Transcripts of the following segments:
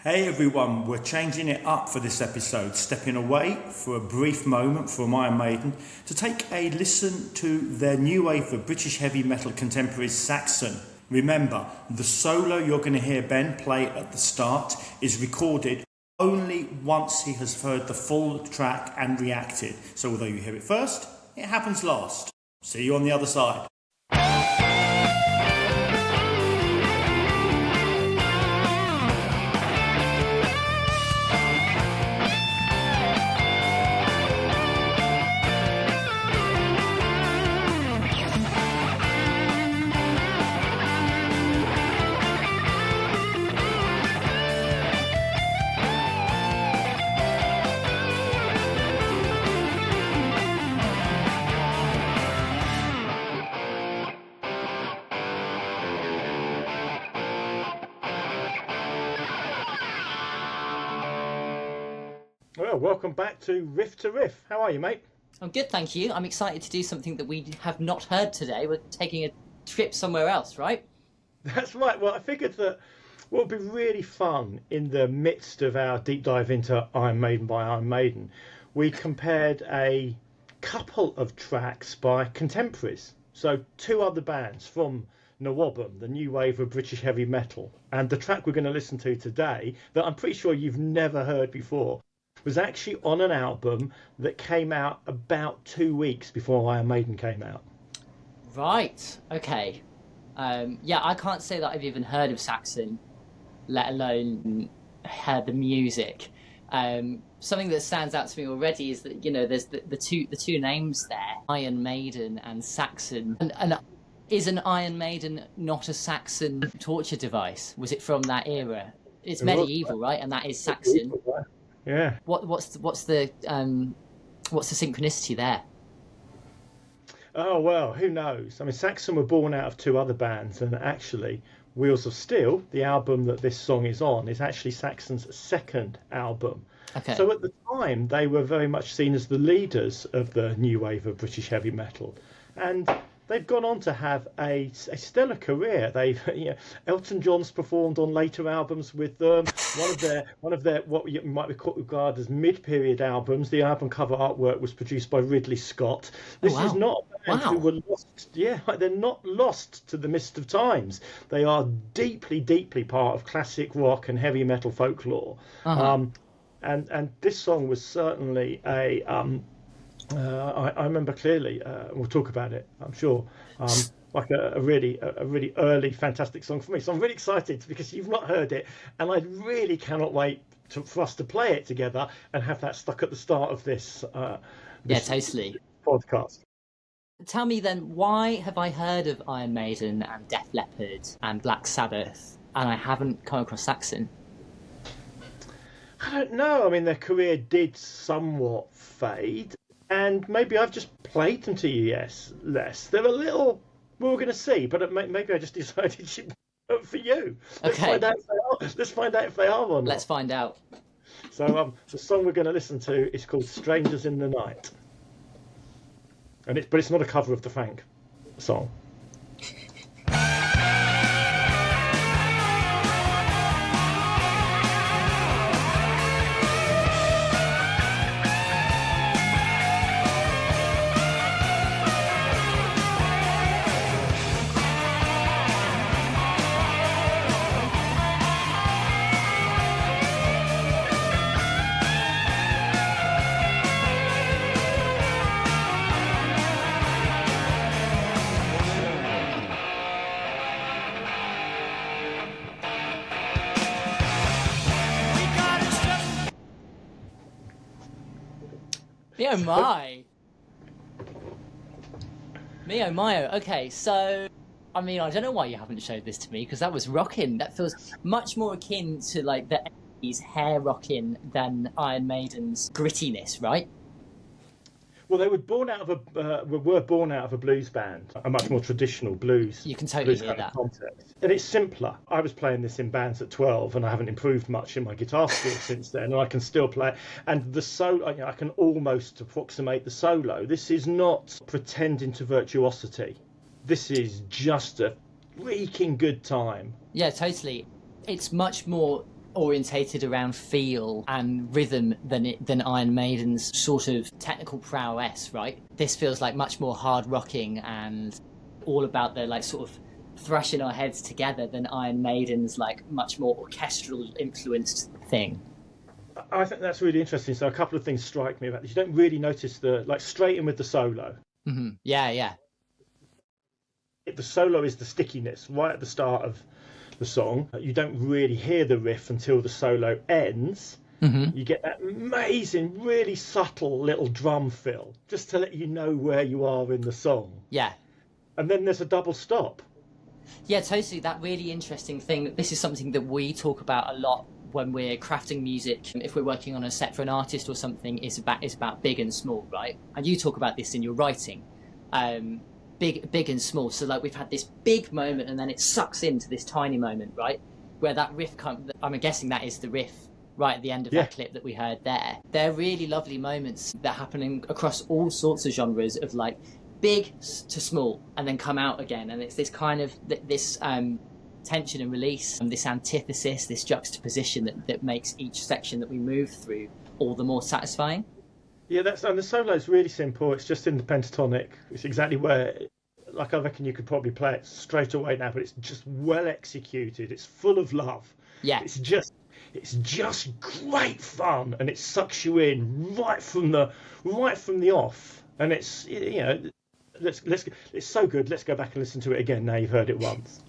Hey everyone, we're changing it up for this episode, stepping away for a brief moment from Iron Maiden to take a listen to their new wave of British heavy metal contemporaries Saxon. Remember, the solo you're going to hear Ben play at the start is recorded only once he has heard the full track and reacted. So although you hear it first, it happens last. See you on the other side. Well, welcome back to Riff to Riff. How are you, mate? I'm good, thank you. I'm excited to do something that we have not heard today. We're taking a trip somewhere else, right? That's right. Well, I figured that what would be really fun in the midst of our deep dive into Iron Maiden by Iron Maiden, we compared a couple of tracks by contemporaries. So two other bands from Nawabum, the new wave of British heavy metal. And the track we're going to listen to today, that I'm pretty sure you've never heard before, was actually on an album that came out about 2 weeks before Iron Maiden came out. Right, okay. Yeah, I can't say that I've even heard of Saxon, let alone heard the music. Something that stands out to me already is that, you know, there's the two names there, Iron Maiden and Saxon. And is an Iron Maiden not a Saxon torture device? Was it from that era? It's medieval, right? And that is Saxon. Yeah. What's the synchronicity there? Oh, well, who knows? I mean, Saxon were born out of two other bands, and actually, Wheels of Steel, the album that this song is on, is actually Saxon's second album. Okay. So at the time, they were very much seen as the leaders of the new wave of British heavy metal. And they've gone on to have a stellar career. Elton John's performed on later albums with them. One of their what you might regard as mid-period albums. The album cover artwork was produced by Ridley Scott. This is not a band who were lost. Yeah, they're not lost to the mist of times. They are deeply, deeply part of classic rock and heavy metal folklore. Uh-huh. And this song was certainly a I remember clearly. We'll talk about it, I'm sure. Like a really early, fantastic song for me. So I'm really excited because you've not heard it, and I really cannot wait for us to play it together and have that stuck at the start of this. Yeah, totally. Podcast. Tell me then, why have I heard of Iron Maiden and Def Leppard and Black Sabbath, and I haven't come across Saxon? I don't know. I mean, their career did somewhat fade. And maybe I've just played them to you, less. They're a little, we're going to see, but maybe I just decided for you. Okay. Let's find out if they are or not. Let's find out. So the song we're going to listen to is called Strangers in the Night. But it's not a cover of the Frank song. Me oh my. Me oh my. Okay, so I mean, I don't know why you haven't showed this to me, because that was rocking. That feels much more akin to like the 80s hair rocking than Iron Maiden's grittiness, right? Well, they were born out of a blues band, a much more traditional blues. You can totally blues hear kind of that. context. And it's simpler. I was playing this in bands at 12, and I haven't improved much in my guitar skills since then. And I can still play. And the solo, I can almost approximate the solo. This is not pretending to virtuosity. This is just a freaking good time. Yeah, totally. It's much more orientated around feel and rhythm than Iron Maiden's sort of technical prowess, right? This feels like much more hard rocking and all about the like sort of thrashing our heads together than Iron Maiden's like much more orchestral influenced thing. I think that's really interesting. So a couple of things strike me about this. You don't really notice the, like, straight in with the solo. Mm-hmm. Yeah. The solo is the stickiness right at the start of the song. You don't really hear the riff until the solo ends. Mm-hmm. You get that amazing, really subtle little drum fill, just to let you know where you are in the song. Yeah. And then there's a double stop. Yeah, totally. That really interesting thing. This is something that we talk about a lot when we're crafting music. If we're working on a set for an artist or something, it's about big and small, right? And you talk about this in your writing. Big and small. So like we've had this big moment and then it sucks into this tiny moment, right? Where that riff comes, I'm guessing that is the riff right at the end of that clip that we heard there. They're really lovely moments that happen across all sorts of genres of like big to small and then come out again. And it's this kind of, this tension and release, this antithesis, this juxtaposition that makes each section that we move through all the more satisfying. Yeah, and the solo is really simple. It's just in the pentatonic. It's exactly where, like, I reckon you could probably play it straight away now, but it's just well executed. It's full of love. Yeah. It's just great fun, and it sucks you in right from the off. And it's, you know, it's so good. Let's go back and listen to it again now you've heard it once.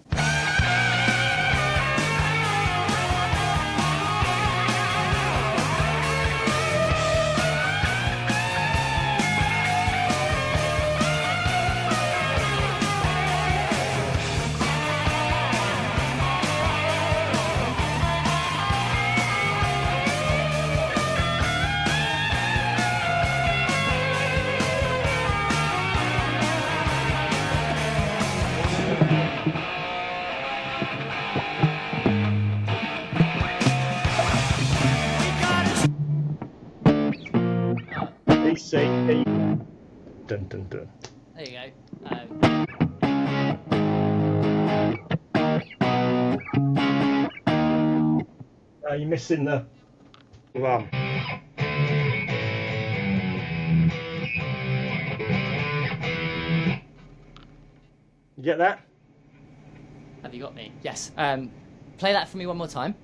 Dun, dun, dun. There you go. You're missing the rum. You get that? Have you got me? Yes. Play that for me one more time.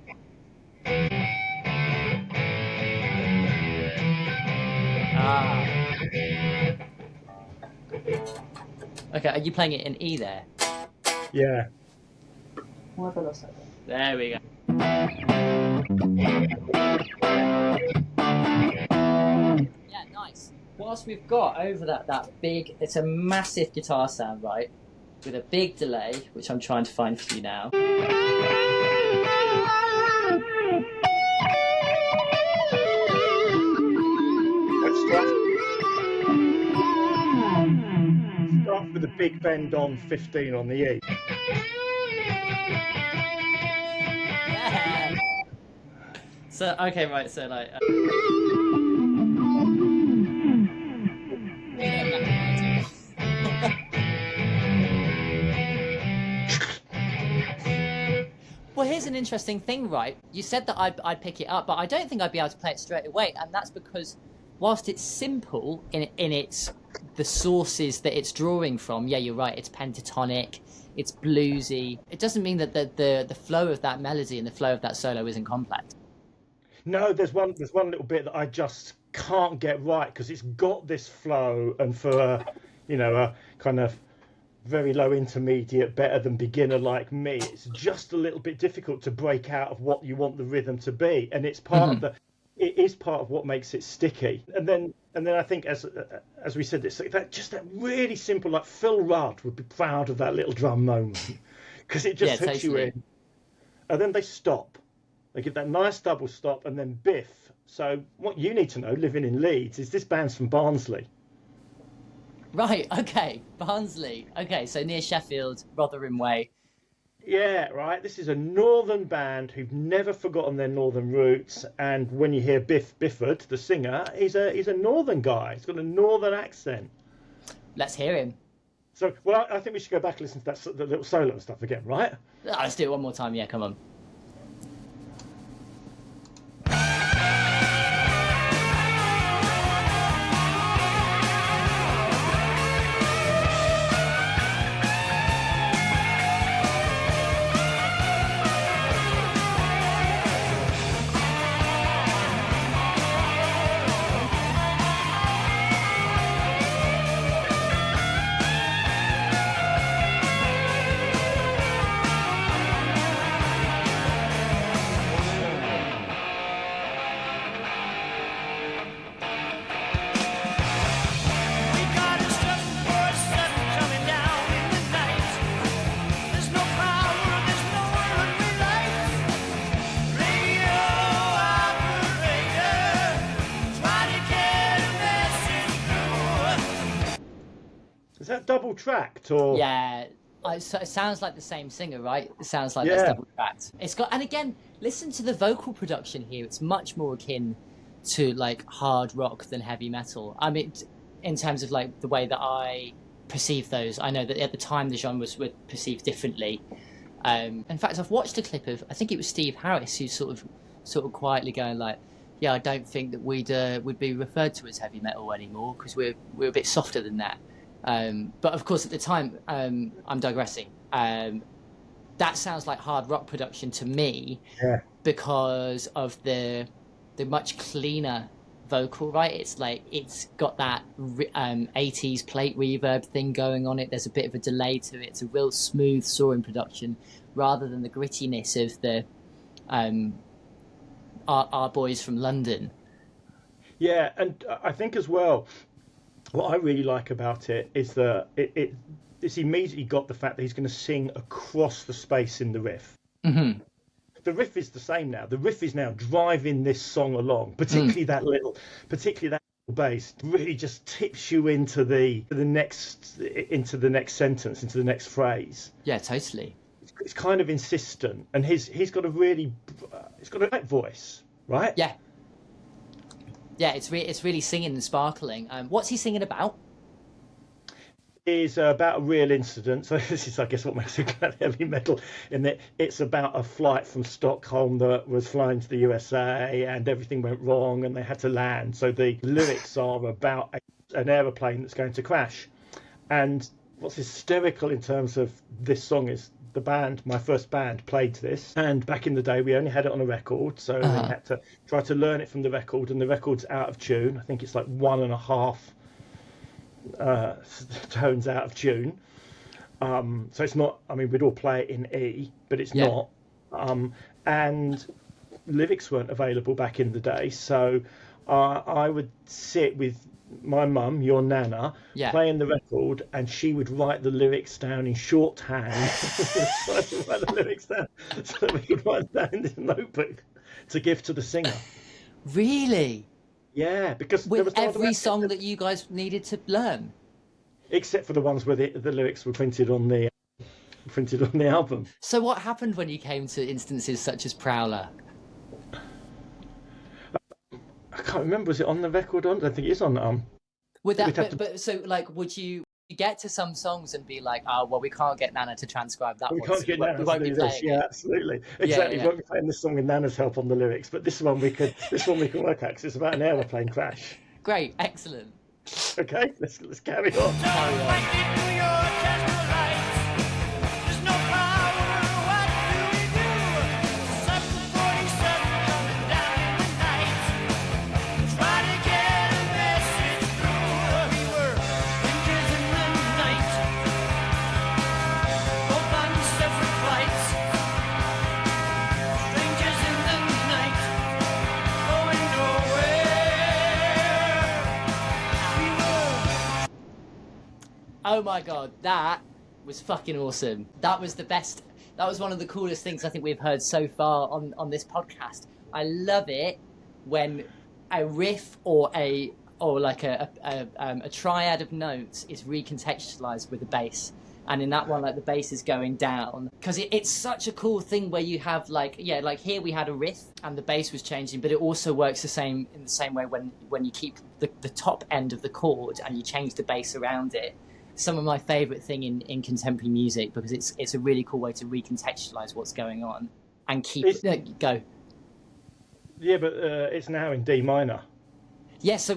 Okay, are you playing it in E there? Yeah. Why have I lost that? There we go. Yeah, nice. Whilst we've got over that big, it's a massive guitar sound, right? With a big delay, which I'm trying to find for you now. Let's start with a big bend on 15 on the E. Yeah. So, okay, right, so like... Well, here's an interesting thing, right? You said that I'd pick it up, but I don't think I'd be able to play it straight away, and that's because whilst it's simple in its the sources that it's drawing from, yeah, you're right, it's pentatonic, it's bluesy. It doesn't mean that the flow of that melody and the flow of that solo isn't complex. No, there's one little bit that I just can't get right because it's got this flow, and for a kind of very low intermediate, better than beginner like me, it's just a little bit difficult to break out of what you want the rhythm to be, and it's part of it is part of what makes it sticky. And then I think as we said, it's like that really simple, like Phil Rudd would be proud of that little drum moment because it just hooks you in. And then they stop. They give that nice double stop and then biff. So what you need to know, living in Leeds, is this band's from Barnsley. Right, okay, Barnsley. Okay, so near Sheffield, Rotherham way. Yeah, right. This is a northern band who've never forgotten their northern roots. And when you hear Biff Bifford, the singer, he's a northern guy. He's got a northern accent. Let's hear him. So, well, I think we should go back and listen to the little solo stuff again, right? Let's do it one more time. Yeah, come on. double tracked or? Yeah, so it sounds like the same singer, right? It sounds like Yeah. that's double tracked. It's got, and again, listen to the vocal production here. It's much more akin to like hard rock than heavy metal. I mean, in terms of like the way that I perceive those, I know that at the time the genres were perceived differently. In fact, I've watched a clip of, I think it was Steve Harris, who's sort of quietly going like, "Yeah, I don't think that we'd be referred to as heavy metal anymore because we're a bit softer than that." But of course, at the time, I'm digressing. That sounds like hard rock production to me, Yeah. because of the much cleaner vocal, right? It's like it's got that 80s plate reverb thing going on it. There's a bit of a delay to it. It's a real smooth soaring production rather than the grittiness of the our boys from London. Yeah, and I think as well, what I really like about it is that it's immediately got the fact that he's going to sing across the space in the riff. Mm-hmm. The riff is the same now. The riff is now driving this song along, particularly that little bass really just tips you into the next sentence, into the next phrase. Yeah, totally. It's kind of insistent, and he's got a right voice, right? Yeah. Yeah, it's really singing and sparkling. What's he singing about? Is about a real incident. So this is, I guess, what makes it kind of heavy metal, in that it's about a flight from Stockholm that was flying to the USA and everything went wrong and they had to land. So the lyrics are about an aeroplane that's going to crash. And what's hysterical in terms of this song is the band, my first band, played this. And back in the day, we only had it on a record. So they had to try to learn it from the record, and the record's out of tune. I think it's like 1.5 tones out of tune, so it's not, I mean, we'd all play it in E, but it's not, and lyrics weren't available back in the day, so I would sit with my mum, your nana, playing the record, and she would write the lyrics down in shorthand. So write the lyrics down so that we could write down in this notebook to give to the singer. Really? Yeah, because with there was every song that you guys needed to learn, except for the ones where the lyrics were printed on the album. So what happened when you came to instances such as Prowler? I can't remember. Was it on the record? I don't think it is on. Would that? But so, like, would you get to some songs and be like, "Oh, well, we can't get Nana to transcribe that one. We can't get Nana to do this." Yeah, absolutely, exactly. We won't be playing this song with Nana's help on the lyrics, but this one we can work at because it's about an aeroplane crash. Great, excellent. Okay, let's carry on. Oh my god, that was fucking awesome. That was the best. That was one of the coolest things I think we've heard so far on this podcast. I love it when a riff or a triad of notes is recontextualized with a bass. And in that one, like, the bass is going down, because it's such a cool thing where you have like here we had a riff and the bass was changing, but it also works in the same way when you keep the top end of the chord and you change the bass around it. Some of my favourite thing in contemporary music, because it's a really cool way to recontextualise what's going on and keep go. Yeah, but it's now in D minor. Yeah, so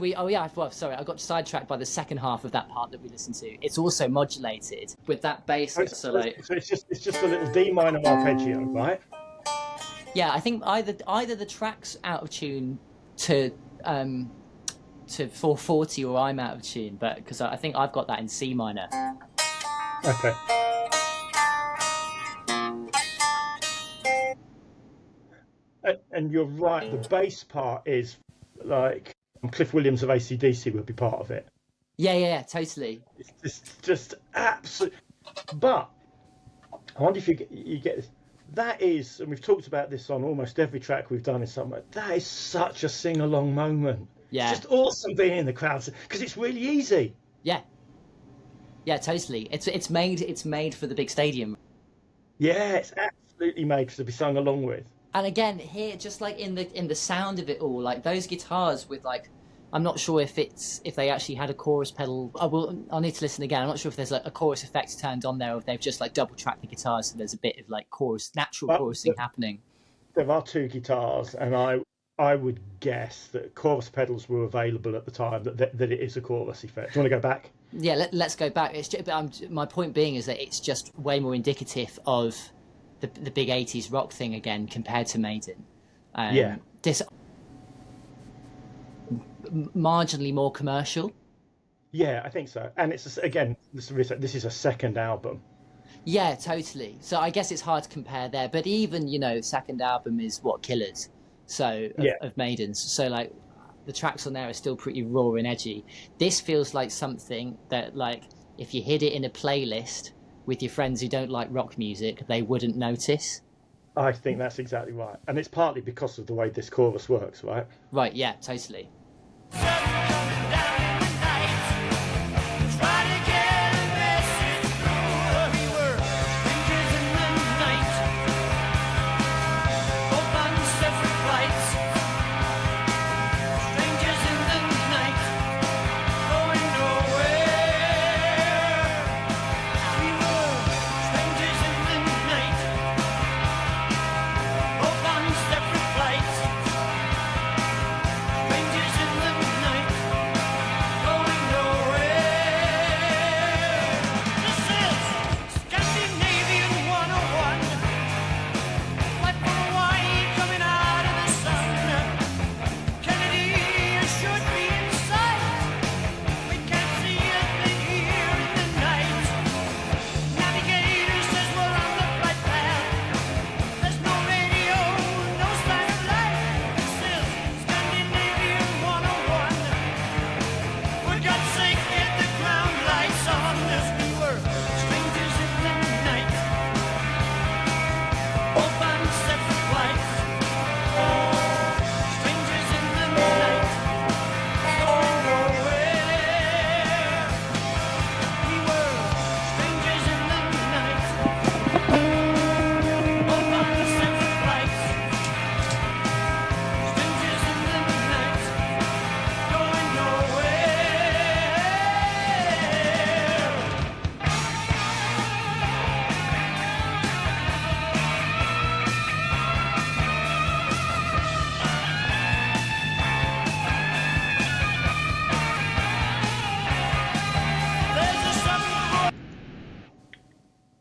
sorry, I got sidetracked by the second half of that part that we listened to. It's also modulated with that bass. So it's just a little D minor arpeggio, right? Yeah, I think either the track's out of tune to 440 or I'm out of tune, but because I think I've got that in C minor. Okay. And you're right, the bass part is like Cliff Williams of AC/DC would be part of it. Yeah, totally. It's just absolute. But I wonder if you get this. That is, and we've talked about this on almost every track we've done in somewhere. That is such a sing-along moment. Yeah. It's just awesome being in the crowd because it's really easy. Yeah. Yeah, totally. It's made for the big stadium. Yeah, it's absolutely made to be sung along with. And again, here, just like in the sound of it all, like those guitars with like, I'm not sure if they actually had a chorus pedal. I'll need to listen again. I'm not sure if there's like a chorus effect turned on there, or if they've just like double tracked the guitars, so there's a bit of like natural chorusing happening. There are two guitars, and I would guess that chorus pedals were available at the time. That it is a chorus effect. Do you want to go back? Yeah, let's go back. My point being is that it's just way more indicative of the big 80s rock thing again compared to Maiden. This marginally more commercial. Yeah, I think so. And it's again, this is a second album. Yeah, totally. So I guess it's hard to compare there. But even, second album is what, Killers, of Maiden's. So like the tracks on there are still pretty raw and edgy. This feels like something that, like, if you hid it in a playlist with your friends who don't like rock music, they wouldn't notice. I think that's exactly right. And it's partly because of the way this chorus works, right? Right, yeah, totally.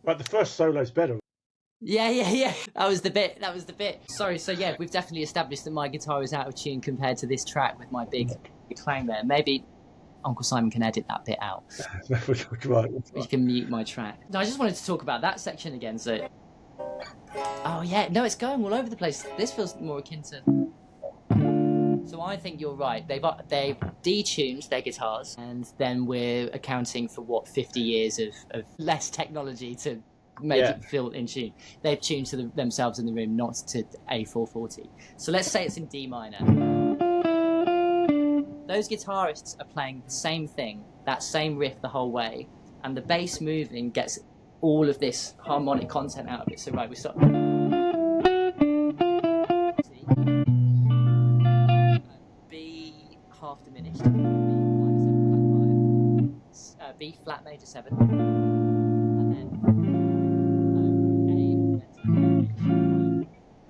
But the first solo's better. Yeah. That was the bit. Sorry, so yeah, we've definitely established that my guitar is out of tune compared to this track with my big clang there. Maybe Uncle Simon can edit that bit out. Right. You can mute my track. No, I just wanted to talk about that section again, so... Oh yeah, no, it's going all over the place. This feels more akin to... So I think you're right. They've detuned their guitars, and then we're accounting for, 50 years of less technology to make it feel in tune. They've tuned to themselves in the room, not to A440. So let's say it's in D minor. Those guitarists are playing the same thing, that same riff the whole way, and the bass moving gets all of this harmonic content out of it. So right, we start... half diminished, B flat major 7, and then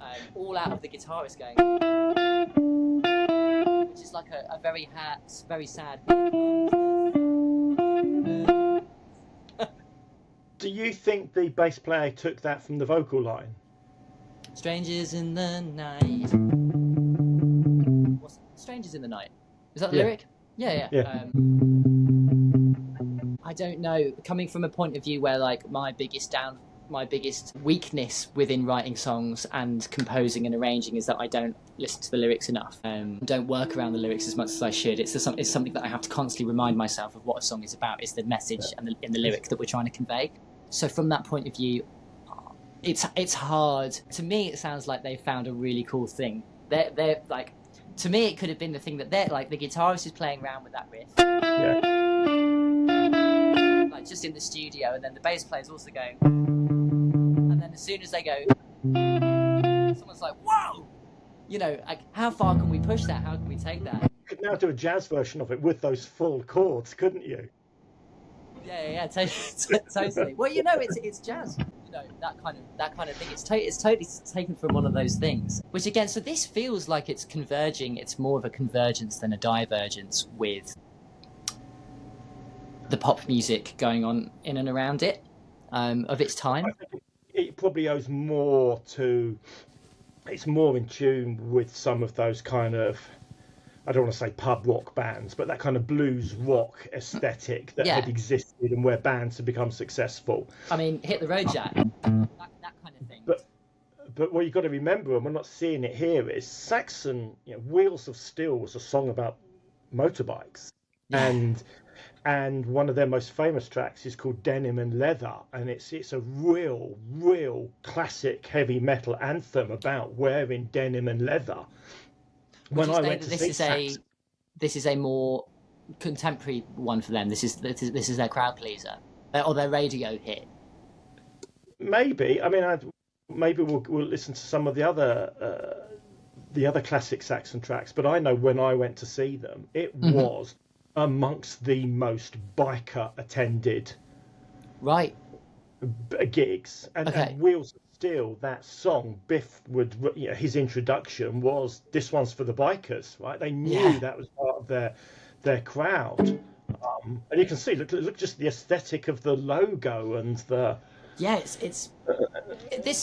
A all out of the guitarist going, which is like a very sad. Do you think the bass player took that from the vocal line? Strangers in the night. What's Strangers in the Night? Is that the lyric? Yeah. I don't know. Coming from a point of view where, like, my biggest weakness within writing songs and composing and arranging is that I don't listen to the lyrics enough. Don't work around the lyrics as much as I should. It's something that I have to constantly remind myself of what a song is about, is the message and in the lyric that we're trying to convey. So from that point of view, it's hard. To me, it sounds like they found a really cool thing. They're like... To me, it could have been the thing that they're like, the guitarist is playing around with that riff. Yeah. like just in the studio, and then the bass player's also going, and then as soon as they go, someone's like, whoa! You know, like, how far can we push that? How can we take that? You could now do a jazz version of it with those full chords, couldn't you? Yeah, totally. Well, you know, it's jazz. You know, that kind of thing. It's totally taken from one of those things. Which again, so this feels like it's converging. It's more of a convergence than a divergence with the pop music going on in and around it of its time. I think it probably owes more to. It's more in tune with some of those kind of, I don't want to say pub rock bands, but that kind of blues rock aesthetic that had existed and where bands had become successful. I mean, Hit the Road Jack, that kind of thing. But what you've got to remember, and we're not seeing it here, is Saxon, you know, Wheels of Steel was a song about motorbikes. Yeah. And one of their most famous tracks is called Denim and Leather, and it's a real classic heavy metal anthem about wearing denim and leather. When I went to see Saxon, this is a more contemporary one for them. This is their crowd pleaser or their radio hit. Maybe. I mean, maybe we'll listen to some of the other classic Saxon tracks. But I know when I went to see them, it was amongst the most biker attended gigs, and Wheels of Steel, that song, Biff would, you know, his introduction was, this one's for the bikers, right? They knew that was part of their crowd, and you can see, look just the aesthetic of the logo and the it's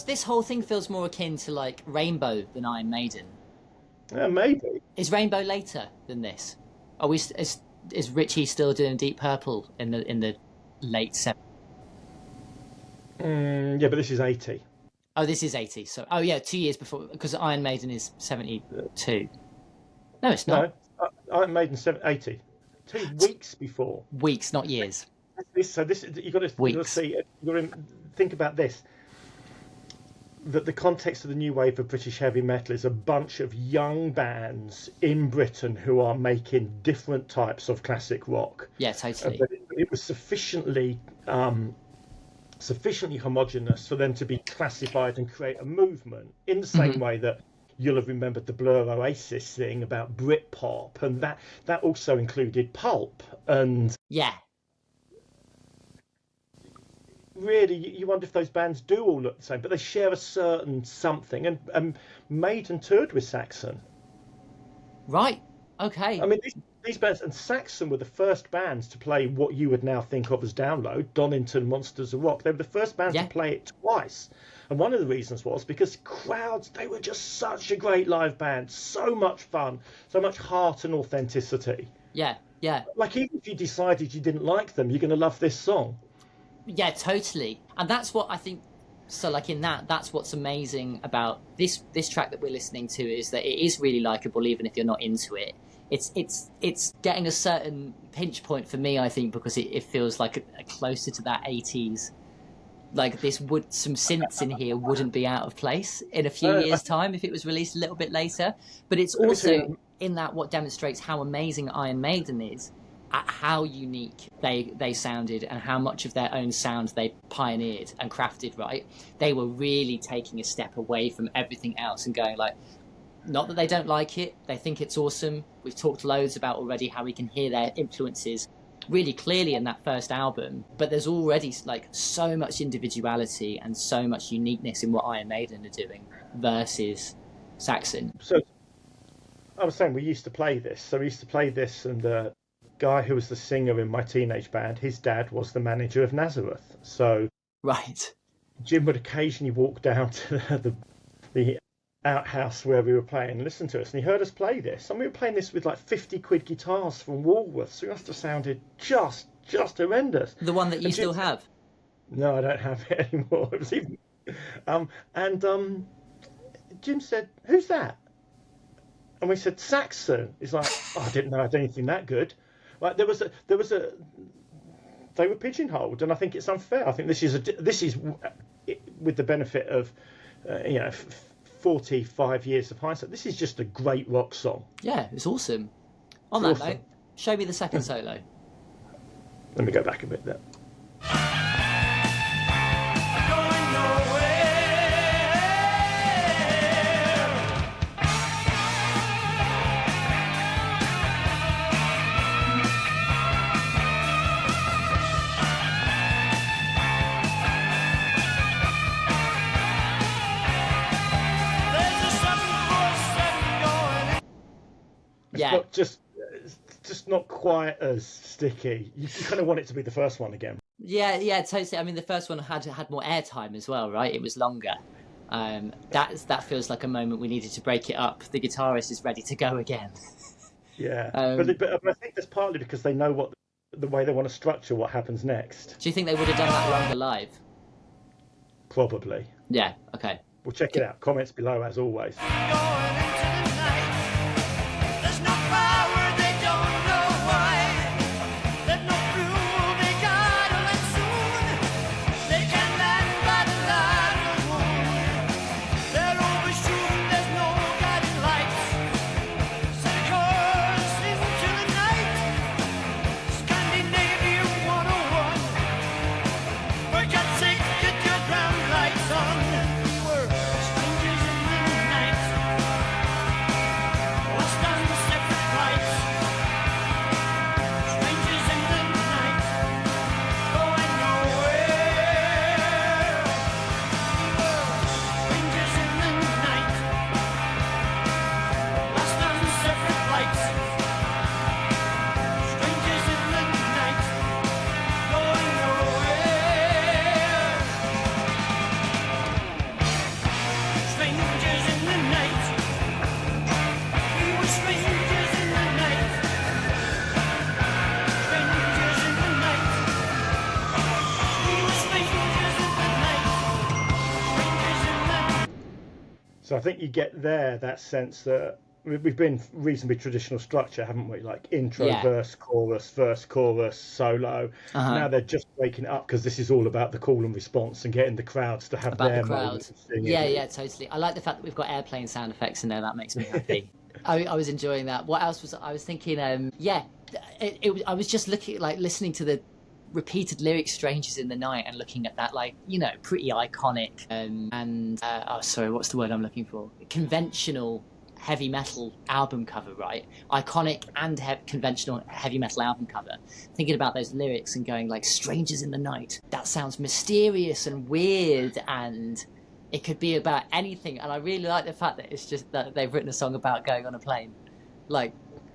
this whole thing feels more akin to like Rainbow than Iron Maiden. Maybe is Rainbow later than this? Are we? Is Richie still doing Deep Purple in the late 70s? Yeah, but this is 80. Oh, this is 80. So, 2 years before, because Iron Maiden is 72. No, it's not. No, Iron Maiden 80. 2 weeks before. Weeks, not years. You've got to see. You've got to think about this. That the context of the new wave of British heavy metal is a bunch of young bands in Britain who are making different types of classic rock. Yeah, totally. But it was sufficiently homogenous for them to be classified and create a movement in the same way that you'll have remembered the Blur Oasis thing about Britpop, and that also included Pulp and really, you wonder if those bands do all look the same, but they share a certain something. And Maiden toured with Saxon. Right. Okay. I mean, these bands, and Saxon were the first bands to play what you would now think of as Download, Donington Monsters of Rock. They were the first bands to play it twice. And one of the reasons was because crowds, they were just such a great live band, so much fun, so much heart and authenticity. Yeah. Like, even if you decided you didn't like them, you're going to love this song. Yeah, totally. And that's what I think. So, like, in that's what's amazing about this track that we're listening to, is that it is really likable, even if you're not into it. It's getting a certain pinch point for me, I think, because it feels like a closer to that 80s. Like, some synths in here wouldn't be out of place in a few years' time if it was released a little bit later. But it's also in that what demonstrates how amazing Iron Maiden is, at how unique they sounded and how much of their own sound they pioneered and crafted, right? They were really taking a step away from everything else and going like, not that they don't like it, they think it's awesome. We've talked loads about already how we can hear their influences really clearly in that first album, but there's already like so much individuality and so much uniqueness in what Iron Maiden are doing versus Saxon. So I was saying we used to play this, and guy who was the singer in my teenage band, his dad was the manager of Nazareth. So Jim would occasionally walk down to the outhouse where we were playing and listen to us, and he heard us play this, and we were playing this with like 50 quid guitars from Woolworths, so it must have sounded just horrendous. The one that you still have? No, I don't have it anymore. It was even Jim said, "Who's that?" And we said, "Saxon." He's like, I didn't know I had anything that good. Like, there was a they were pigeonholed, and I think it's unfair. I think this is with the benefit of 45 years of hindsight, this is just a great rock song. Yeah, it's awesome. On that note, show me the second solo. Let me go back a bit there. Yeah. Not just not quite as sticky. You kind of want it to be the first one again. Yeah, totally. I mean, the first one had more airtime as well, right? It was longer. That feels like a moment we needed to break it up. The guitarist is ready to go again. Yeah, but I think that's partly because they know what the way they want to structure what happens next. Do you think they would have done that longer live? Probably. Yeah. Okay. We'll check it out. Comments below as always. So I think you get there that sense that we've been reasonably traditional structure, haven't we? Like intro, verse, chorus, solo. Now they're just breaking it up because this is all about the call and response and getting the crowds to have their moment. Yeah, totally. I like the fact that we've got airplane sound effects in there. That makes me happy. I was enjoying that. What else was I was thinking? I was just listening to the repeated lyrics, "Strangers in the Night," and looking at that, pretty iconic what's the word I'm looking for? Conventional heavy metal album cover, right? Iconic and conventional heavy metal album cover. Thinking about those lyrics and going like, "Strangers in the Night." That sounds mysterious and weird, and it could be about anything. And I really like the fact that it's just that they've written a song about going on a plane. Like,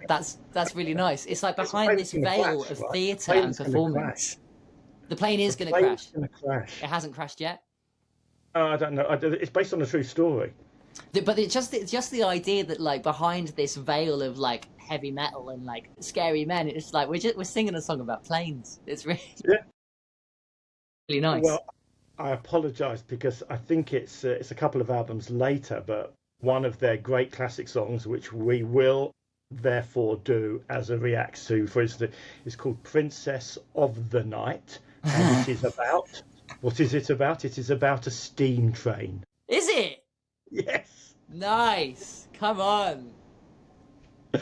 that's really nice. It's like behind this veil of theatre and performance. The plane is going to crash. It hasn't crashed yet. I don't know. It's based on a true story. But it's just the idea that like behind this veil of like heavy metal and like scary men, it's like we're singing a song about planes. It's really nice. Well, I apologise because I think it's a couple of albums later, but one of their great classic songs, which we will therefore do as a react to, for instance, is called "Princess of the Night," and it is about what is it about? It is about a steam train. Is it? Yes. Nice. Come on.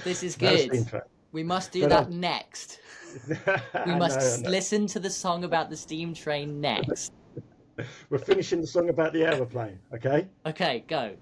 This is good. We must do that next. We must listen to the song about the steam train next. We're finishing the song about the aeroplane, okay? Okay, go.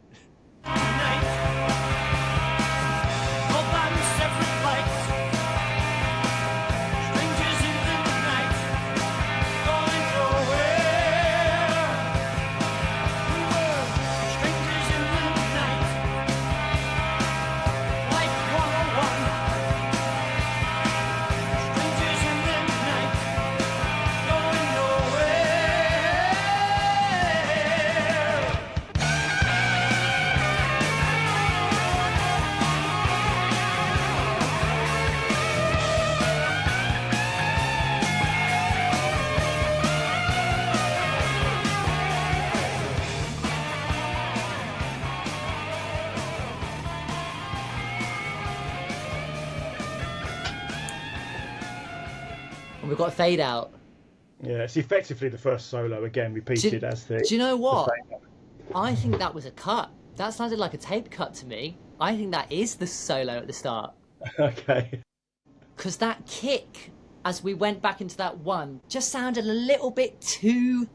We've got a fade out. Yeah, it's effectively the first solo again repeated as the. Do you know what? I think that was a cut. That sounded like a tape cut to me. I think that is the solo at the start. Okay. Because that kick as we went back into that one, just sounded a little bit too...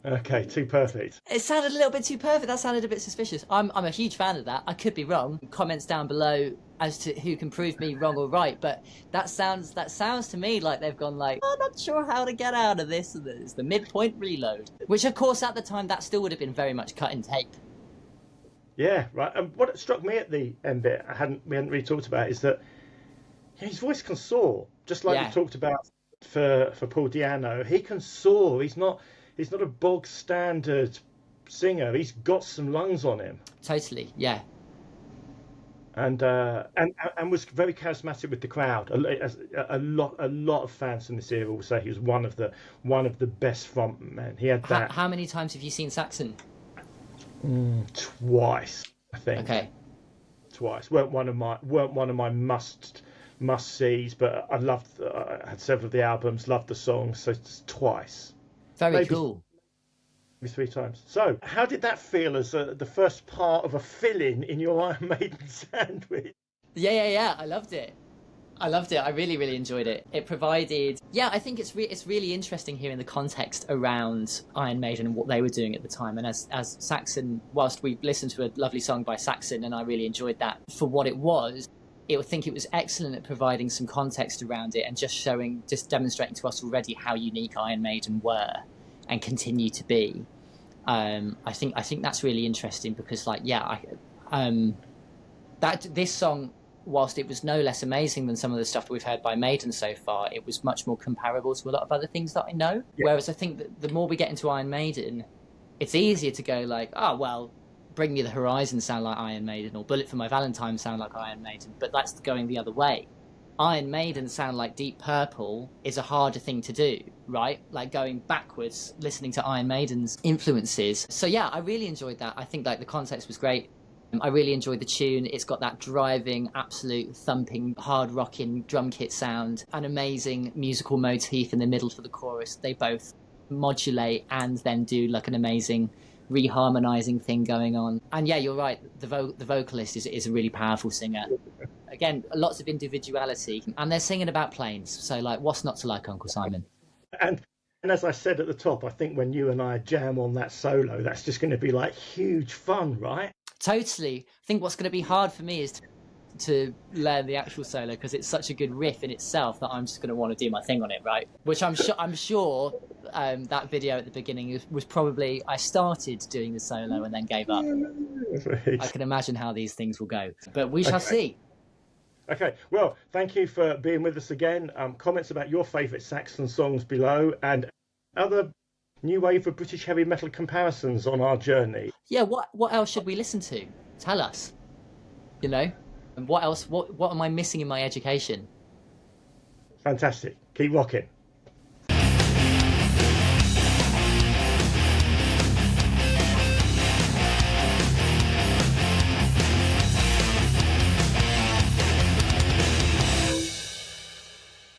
Okay, too perfect. It sounded a little bit too perfect. That sounded a bit suspicious. I'm a huge fan of that. I could be wrong. Comments down below as to who can prove me wrong or right. But that sounds to me like they've gone like, I'm not sure how to get out of this. It's the midpoint reload. Which, of course, at the time, that still would have been very much cut in tape. Yeah, right. And what struck me at the end bit, we hadn't really talked about, is that his voice can soar, just like we talked about for Paul Di'Anno. He can soar. He's not a bog standard singer. He's got some lungs on him. Totally, yeah. And was very charismatic with the crowd. A lot of fans from this era will say he was one of the best frontmen. He had that. How many times have you seen Saxon? Twice, I think. Okay. Twice. weren't one of my must sees, but I had several of the albums, loved the songs, so it's twice. Very cool. Maybe 3 times. So, how did that feel as the first part of a fill-in in your Iron Maiden sandwich? Yeah. I loved it. I really, really enjoyed it. It provided... Yeah, I think it's really interesting hearing the context around Iron Maiden and what they were doing at the time. And as Saxon, whilst we listened to a lovely song by Saxon, and I really enjoyed that for what it was, I think it was excellent at providing some context around it and just demonstrating to us already how unique Iron Maiden were and continue to be. I think that's really interesting because, this song, whilst it was no less amazing than some of the stuff we've heard by Maiden so far, it was much more comparable to a lot of other things that I know. Yeah. Whereas I think that the more we get into Iron Maiden, it's easier to go like, oh, well, Bring Me the Horizon sound like Iron Maiden, or Bullet for My Valentine sound like Iron Maiden, but that's going the other way. Iron Maiden sound like Deep Purple is a harder thing to do, right? Like going backwards, listening to Iron Maiden's influences. So yeah, I really enjoyed that. I think like the context was great. I really enjoyed the tune. It's got that driving, absolute thumping, hard rocking drum kit sound, an amazing musical motif in the middle for the chorus. They both modulate and then do like an amazing reharmonizing thing going on. And yeah, you're right. The vocalist is a really powerful singer. Again, lots of individuality, and they're singing about planes. So like, what's not to like, Uncle Simon? And as I said at the top, I think when you and I jam on that solo, that's just going to be like huge fun, right? Totally. I think what's going to be hard for me is to learn the actual solo because it's such a good riff in itself that I'm just going to want to do my thing on it, right? Which I'm sure that video at the beginning was probably I started doing the solo and then gave up. Right. I can imagine how these things will go, but we shall see. Okay, well, thank you for being with us again. Comments about your favourite Saxon songs below and other new wave of British heavy metal comparisons on our journey. Yeah, what else should we listen to? Tell us. You know? And what else? What am I missing in my education? Fantastic. Keep rocking.